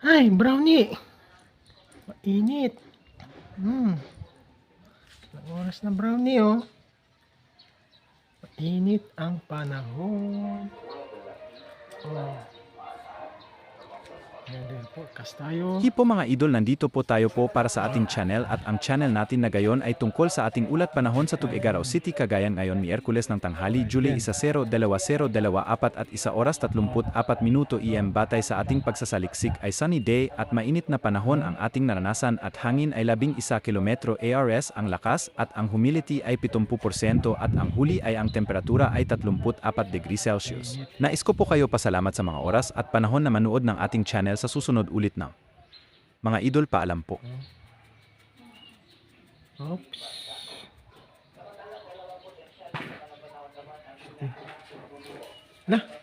Ay, brownie! Mainit. Hmm. Ilang oras na brownie, oh. Mainit ang panahon. Oh. Ayan, podcast tayo. Hipo mga idol, nandito po tayo po para sa ating channel at ang channel natin na gayon ay tungkol sa ating ulat panahon sa Tuguegarao City, Cagayan ngayon Miyerkules ng tanghali, July 1, 2024 at 1:34 EM. Batay sa ating pagsasaliksik ay sunny day at mainit na panahon ang ating naranasan at hangin ay 11 kilometro ARS ang lakas at ang humidity ay 70% at ang huli ay ang temperatura ay 34 degrees Celsius. Nais ko po kayo pasalamat sa mga oras at panahon na manood ng ating channel. Sa susunod ulit na. Mga idol, paalam po. Oops. Na.